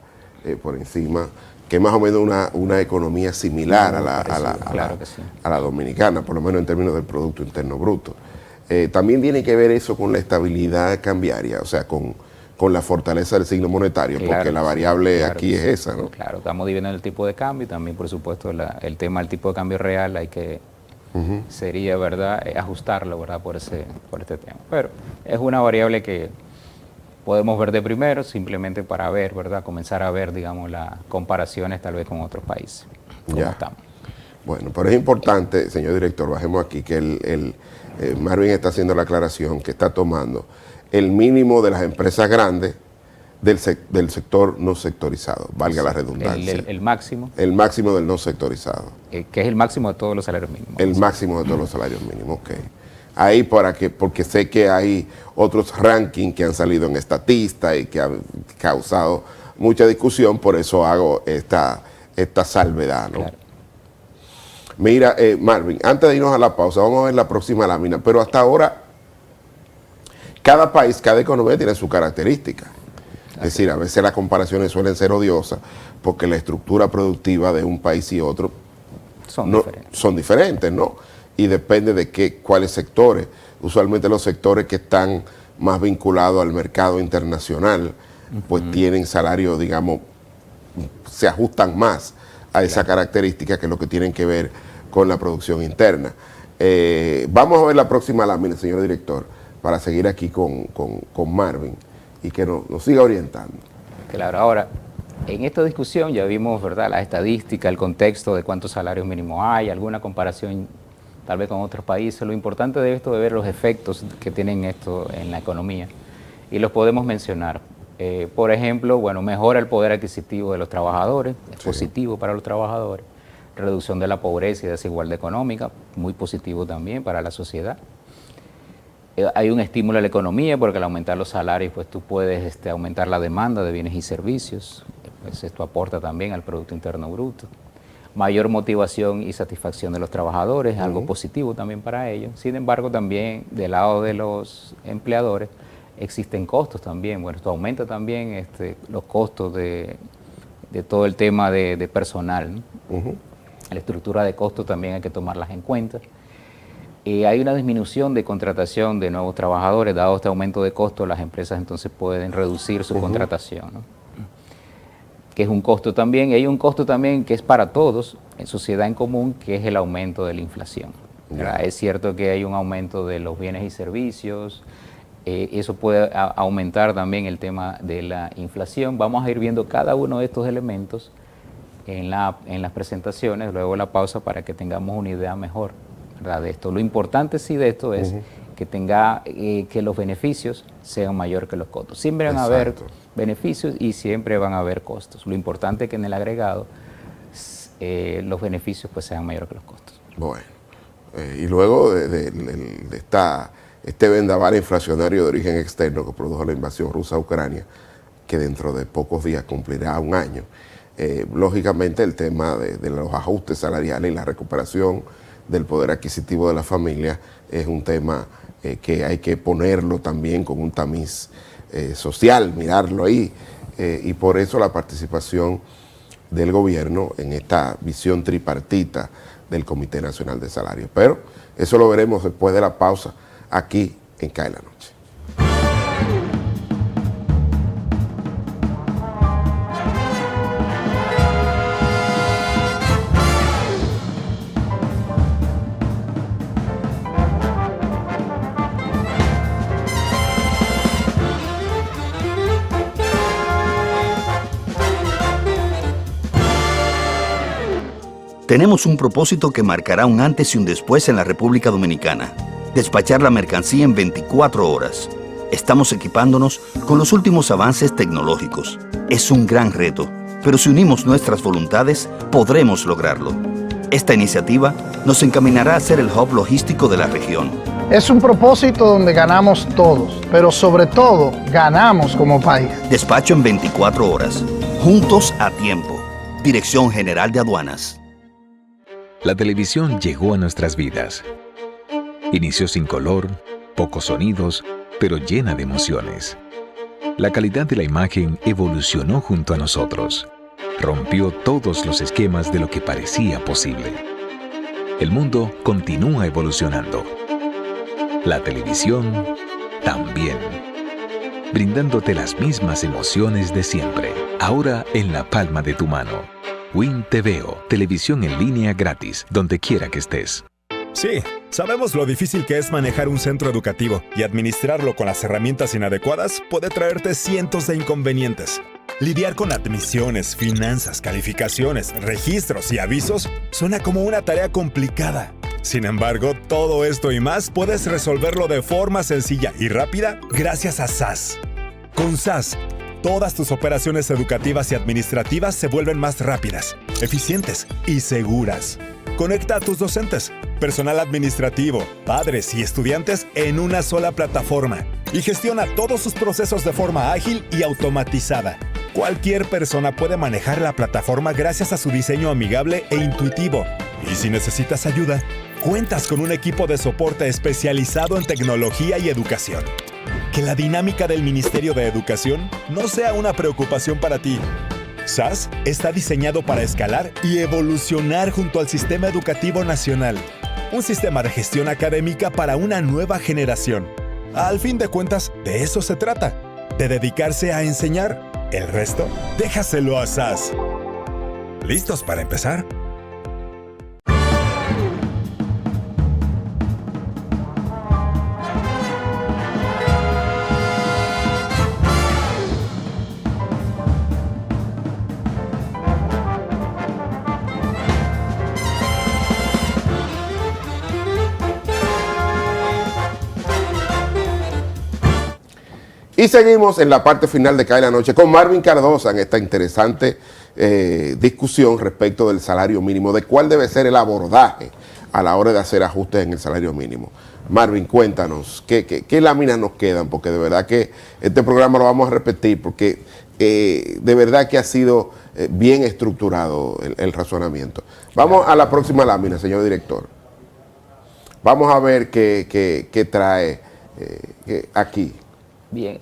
por encima, que es más o menos una economía similar a la dominicana, por lo menos en términos del Producto Interno Bruto. También tiene que ver eso con la estabilidad cambiaria, o sea, con la fortaleza del signo monetario, claro, porque la variable aquí es esa, ¿no? Claro, estamos dividiendo el tipo de cambio y también, por supuesto, el tema del tipo de cambio real hay que, sería, ¿verdad?, ajustarlo, ¿verdad?, por este tema. Pero es una variable que podemos ver de primero, simplemente para ver, ¿verdad?, comenzar a ver, digamos, las comparaciones tal vez con otros países. ¿Cómo estamos? Bueno, pero es importante, señor director, bajemos aquí, que Marvin está haciendo la aclaración que está tomando el mínimo de las empresas grandes del sector no sectorizado, valga la redundancia. El máximo. El máximo del no sectorizado. Que es el máximo de todos los salarios mínimos. El máximo de todos los salarios mínimos, ok. Ahí porque sé que hay otros rankings que han salido en Estatista y que han causado mucha discusión, por eso hago esta salvedad, ¿no? Claro. Mira, Marvin, antes de irnos a la pausa, vamos a ver la próxima lámina, pero hasta ahora cada país, cada economía tiene su característica. Es decir, a veces las comparaciones suelen ser odiosas porque la estructura productiva de un país y otro son diferentes, ¿no? Y depende de cuáles sectores. Usualmente los sectores que están más vinculados al mercado internacional, pues tienen salarios, digamos, se ajustan más a esa característica que lo que tienen que ver con la producción interna. Vamos a ver la próxima lámina, señor director, para seguir aquí con Marvin y que nos siga orientando. Claro, ahora, en esta discusión ya vimos, ¿verdad?, la estadística, el contexto de cuántos salarios mínimos hay, alguna comparación tal vez con otros países. Lo importante de esto es ver los efectos que tienen esto en la economía y los podemos mencionar. Por ejemplo, bueno, mejora el poder adquisitivo de los trabajadores, es positivo para los trabajadores. Reducción de la pobreza y desigualdad económica, muy positivo también para la sociedad. Hay un estímulo a la economía porque al aumentar los salarios, pues tú puedes aumentar la demanda de bienes y servicios. Pues esto aporta también al Producto Interno Bruto. Mayor motivación y satisfacción de los trabajadores, algo positivo también para ellos. Sin embargo, también del lado de los empleadores existen costos también. Bueno, esto aumenta también los costos de todo el tema de personal, ¿no? La estructura de costos también hay que tomarlas en cuenta. Hay una disminución de contratación de nuevos trabajadores. Dado este aumento de costos, las empresas entonces pueden reducir su contratación, ¿no? Que es un costo también, y hay un costo también que es para todos, en sociedad en común, que es el aumento de la inflación. Es cierto que hay un aumento de los bienes y servicios, eso puede aumentar también el tema de la inflación. Vamos a ir viendo cada uno de estos elementos en las presentaciones, luego de la pausa, para que tengamos una idea mejor, ¿verdad?, de esto. Lo importante sí de esto es que los beneficios sean mayores que los costos. Siempre van a haber beneficios y siempre van a haber costos. Lo importante es que en el agregado los beneficios pues sean mayores que los costos. Bueno, y luego de este vendaval inflacionario de origen externo que produjo la invasión rusa a Ucrania, que dentro de pocos días cumplirá un año, lógicamente el tema de los ajustes salariales y la recuperación del poder adquisitivo de la familia es un tema que hay que ponerlo también con un tamiz social, mirarlo ahí, y por eso la participación del gobierno en esta visión tripartita del Comité Nacional de Salarios. Pero eso lo veremos después de la pausa aquí en CAE la Noche. Tenemos un propósito que marcará un antes y un después en la República Dominicana. Despachar la mercancía en 24 horas. Estamos equipándonos con los últimos avances tecnológicos. Es un gran reto, pero si unimos nuestras voluntades, podremos lograrlo. Esta iniciativa nos encaminará a ser el hub logístico de la región. Es un propósito donde ganamos todos, pero sobre todo ganamos como país. Despacho en 24 horas. Juntos a tiempo. Dirección General de Aduanas. La televisión llegó a nuestras vidas. Inició sin color, pocos sonidos, pero llena de emociones. La calidad de la imagen evolucionó junto a nosotros. Rompió todos los esquemas de lo que parecía posible. El mundo continúa evolucionando. La televisión también. Brindándote las mismas emociones de siempre, ahora en la palma de tu mano. Win TVO, televisión en línea gratis, donde quiera que estés. Sí, sabemos lo difícil que es manejar un centro educativo y administrarlo con las herramientas inadecuadas puede traerte cientos de inconvenientes. Lidiar con admisiones, finanzas, calificaciones, registros y avisos suena como una tarea complicada. Sin embargo, todo esto y más puedes resolverlo de forma sencilla y rápida gracias a SAS. Con SAS, todas tus operaciones educativas y administrativas se vuelven más rápidas, eficientes y seguras. Conecta a tus docentes, personal administrativo, padres y estudiantes en una sola plataforma y gestiona todos sus procesos de forma ágil y automatizada. Cualquier persona puede manejar la plataforma gracias a su diseño amigable e intuitivo. Y si necesitas ayuda, cuentas con un equipo de soporte especializado en tecnología y educación. Que la dinámica del Ministerio de Educación no sea una preocupación para ti. SAS está diseñado para escalar y evolucionar junto al Sistema Educativo Nacional. Un sistema de gestión académica para una nueva generación. Al fin de cuentas, de eso se trata, de dedicarse a enseñar. El resto, déjaselo a SAS. ¿Listos para empezar? Y seguimos en la parte final de Cae la Noche con Marvin Cardosa en esta interesante discusión respecto del salario mínimo, de cuál debe ser el abordaje a la hora de hacer ajustes en el salario mínimo. Marvin, cuéntanos, ¿qué láminas nos quedan? Porque de verdad que este programa lo vamos a repetir, porque de verdad que ha sido bien estructurado el razonamiento. Vamos a la próxima lámina, señor director. Vamos a ver qué trae aquí. Bien,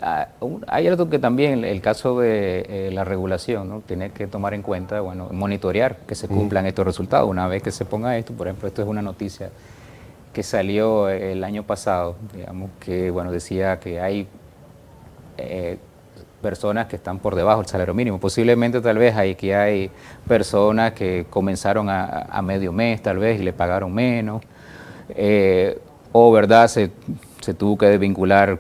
hay algo que también el caso de la regulación, ¿no? Tiene que tomar en cuenta, bueno, monitorear que se cumplan estos resultados. Una vez que se ponga esto, por ejemplo, esto es una noticia que salió el año pasado, digamos que, bueno, decía que hay personas que están por debajo del salario mínimo. Posiblemente tal vez hay personas que comenzaron a medio mes tal vez y le pagaron menos, o verdad se tuvo que desvincular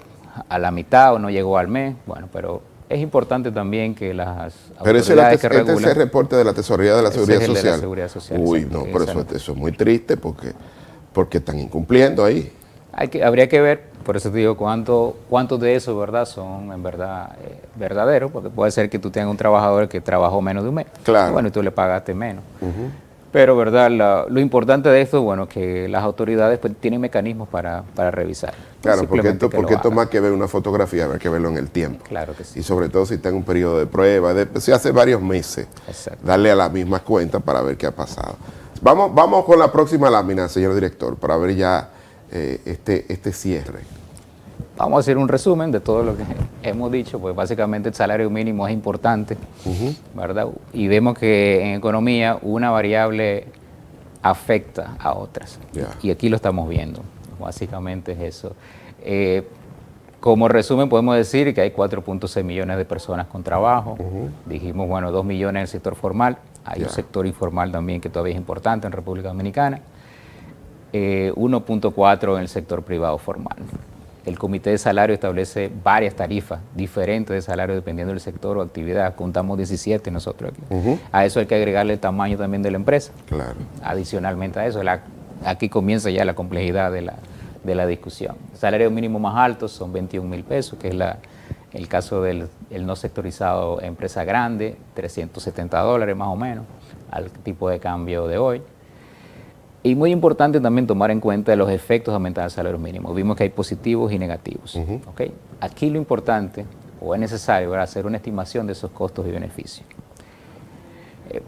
a la mitad o no llegó al mes. Bueno, pero es importante también que las autoridades que regulan... Este es el reporte de la Tesorería de la Seguridad Social. De la Seguridad Social. Uy, no, pero eso es muy triste porque están incumpliendo ahí. Habría que ver, por eso te digo, cuántos de esos, ¿verdad?, son en verdad verdaderos, porque puede ser que tú tengas un trabajador que trabajó menos de un mes. Claro. Bueno, y tú le pagaste menos. Pero, ¿verdad? Lo importante de esto, bueno, que las autoridades pues, tienen mecanismos para revisar. Claro, porque esto más que ver una fotografía, hay que verlo en el tiempo. Claro que sí. Y sobre todo si está en un periodo de prueba, si hace varios meses, darle a las mismas cuentas para ver qué ha pasado. Vamos con la próxima lámina, señor director, para ver ya este cierre. Vamos a hacer un resumen de todo lo que hemos dicho, pues básicamente el salario mínimo es importante, ¿verdad? Y vemos que en economía una variable afecta a otras. Y aquí lo estamos viendo, básicamente es eso. Como resumen podemos decir que hay 4.6 millones de personas con trabajo, dijimos, bueno, 2 millones en el sector formal, hay un sector informal también que todavía es importante en República Dominicana, 1.4 en el sector privado formal. El Comité de Salario establece varias tarifas diferentes de salario dependiendo del sector o actividad. Contamos 17 nosotros aquí. A eso hay que agregarle el tamaño también de la empresa. Claro. Adicionalmente a eso, aquí comienza ya la complejidad de la discusión. El salario mínimo más alto son 21,000 pesos, que es el caso del no sectorizado empresa grande, $370 más o menos, al tipo de cambio de hoy. Y muy importante también tomar en cuenta los efectos de aumentar el salario mínimo. Vimos que hay positivos y negativos. ¿Okay? Aquí lo importante, o es necesario, ¿verdad?, hacer una estimación de esos costos y beneficios.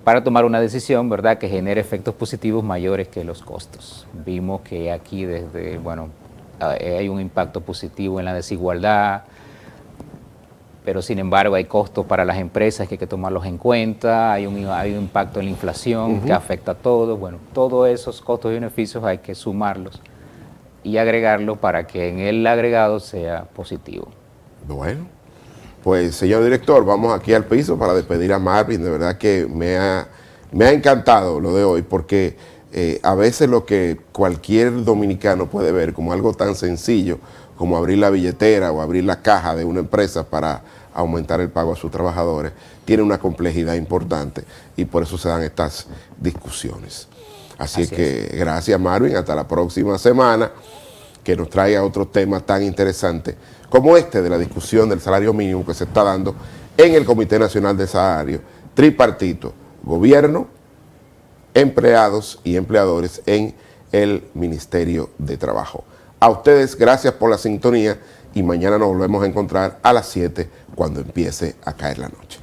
Para tomar una decisión, ¿verdad?, que genere efectos positivos mayores que los costos. Vimos que aquí hay un impacto positivo en la desigualdad, pero sin embargo hay costos para las empresas que hay que tomarlos en cuenta, hay un impacto en la inflación que afecta a todo. Bueno, todos esos costos y beneficios hay que sumarlos y agregarlos para que en el agregado sea positivo. Bueno, pues señor director, vamos aquí al piso para despedir a Marvin. De verdad que me ha encantado lo de hoy, porque a veces lo que cualquier dominicano puede ver como algo tan sencillo como abrir la billetera o abrir la caja de una empresa para aumentar el pago a sus trabajadores, tiene una complejidad importante y por eso se dan estas discusiones. Así es que gracias, Marvin, hasta la próxima semana, que nos traiga otro tema tan interesante como este de la discusión del salario mínimo que se está dando en el Comité Nacional de Salario, tripartito, gobierno, empleados y empleadores en el Ministerio de Trabajo. A ustedes, gracias por la sintonía y mañana nos volvemos a encontrar a las 7 cuando empiece a caer la noche.